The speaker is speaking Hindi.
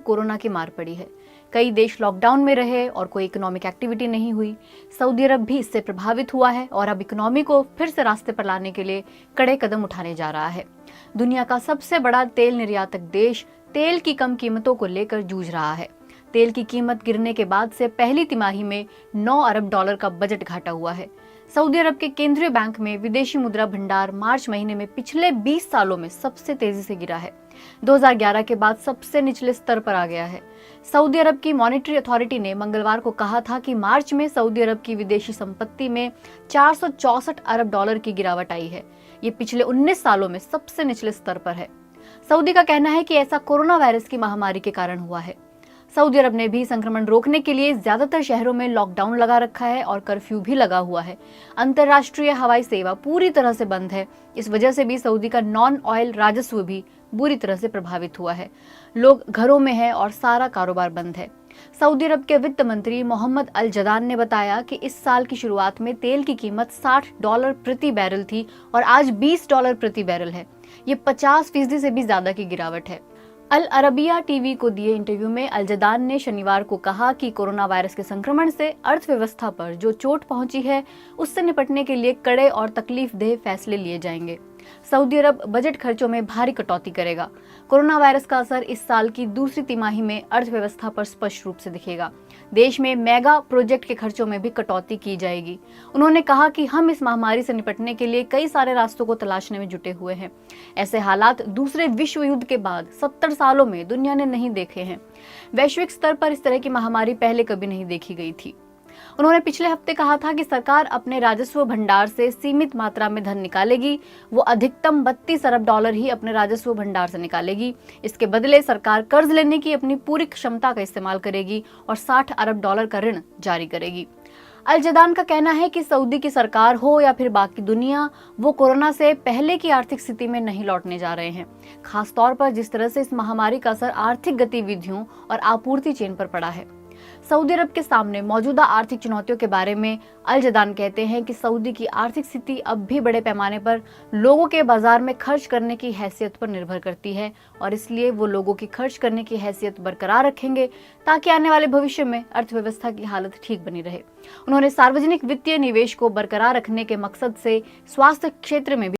कोरोना की मार पड़ी है। कई देश लॉकडाउन में रहे और कोई इकोनॉमिक एक्टिविटी नहीं हुई। सऊदी अरब भी इससे प्रभावित हुआ है और अब इकोनॉमी को फिर से रास्ते पर लाने के लिए कड़े कदम उठाने जा रहा है। दुनिया का सबसे बड़ा तेल निर्यातक देश तेल की कम कीमतों को लेकर जूझ रहा है। तेल की कीमत गिरने के बाद से पहली तिमाही में 9 अरब डॉलर का बजट घाटा हुआ है। सऊदी अरब के केंद्रीय बैंक में विदेशी मुद्रा भंडार मार्च महीने में पिछले 20 सालों में सबसे तेजी से गिरा है। 2011 के बाद सबसे निचले स्तर पर आ गया है। सऊदी अरब की मॉनेटरी अथॉरिटी ने मंगलवार को कहा था कि मार्च में सऊदी अरब की विदेशी संपत्ति में 464 अरब डॉलर की गिरावट आई है। ये पिछले 19 सालों में सबसे निचले स्तर पर है। सऊदी का कहना है कि ऐसा कोरोना वायरस की महामारी के कारण हुआ है। सऊदी अरब ने भी संक्रमण रोकने के लिए ज्यादातर शहरों में लॉकडाउन लगा रखा है और कर्फ्यू भी लगा हुआ है। अंतर्राष्ट्रीय हवाई सेवा पूरी तरह से बंद है। इस वजह से भी सऊदी का नॉन ऑयल राजस्व भी बुरी तरह से प्रभावित हुआ है। लोग घरों में हैं और सारा कारोबार बंद है। सऊदी अरब के वित्त मंत्री मोहम्मद अल जदान ने बताया कि इस साल की शुरुआत में तेल की कीमत $60 प्रति बैरल थी और आज $20 प्रति बैरल है। ये 50% से भी ज्यादा की गिरावट है। अल अरबिया टीवी को दिए इंटरव्यू में अल जदान ने शनिवार को कहा कि कोरोना वायरस के संक्रमण से अर्थव्यवस्था पर जो चोट पहुंची है उससे निपटने के लिए कड़े और तकलीफदेह फैसले लिए जाएंगे। सऊदी अरब बजट खर्चों में भारी कटौती करेगा। कोरोना वायरस का असर इस साल की दूसरी तिमाही में अर्थव्यवस्था पर स्पष्ट रूप से दिखेगा। देश में मेगा प्रोजेक्ट के खर्चों में भी कटौती की जाएगी। उन्होंने कहा कि हम इस महामारी से निपटने के लिए कई सारे रास्तों को तलाशने में जुटे हुए हैं। ऐसे हालात दूसरे विश्व युद्ध के बाद 70 सालों में दुनिया ने नहीं देखे हैं। वैश्विक स्तर पर इस तरह की महामारी पहले कभी नहीं देखी गई थी। उन्होंने पिछले हफ्ते कहा था कि सरकार अपने राजस्व भंडार से सीमित मात्रा में धन निकालेगी। वो अधिकतम 32 अरब डॉलर ही अपने राजस्व भंडार से निकालेगी। इसके बदले सरकार कर्ज लेने की अपनी पूरी क्षमता का इस्तेमाल करेगी और 60 अरब डॉलर का ऋण जारी करेगी। अल जदान का कहना है कि सऊदी की सरकार हो या फिर बाकी दुनिया, वो कोरोना से पहले की आर्थिक स्थिति में नहीं लौटने जा रहे हैं। खास तौर पर जिस तरह से इस महामारी का असर आर्थिक गतिविधियों और आपूर्ति चेन पर पड़ा है। सऊदी अरब के सामने मौजूदा आर्थिक चुनौतियों के बारे में अल जदान कहते हैं कि सऊदी की आर्थिक स्थिति अब भी बड़े पैमाने पर लोगों के बाजार में खर्च करने की हैसियत पर निर्भर करती है और इसलिए वो लोगों की खर्च करने की हैसियत बरकरार रखेंगे ताकि आने वाले भविष्य में अर्थव्यवस्था की हालत ठीक बनी रहे। उन्होंने सार्वजनिक वित्तीय निवेश को बरकरार रखने के मकसद से स्वास्थ्य क्षेत्र में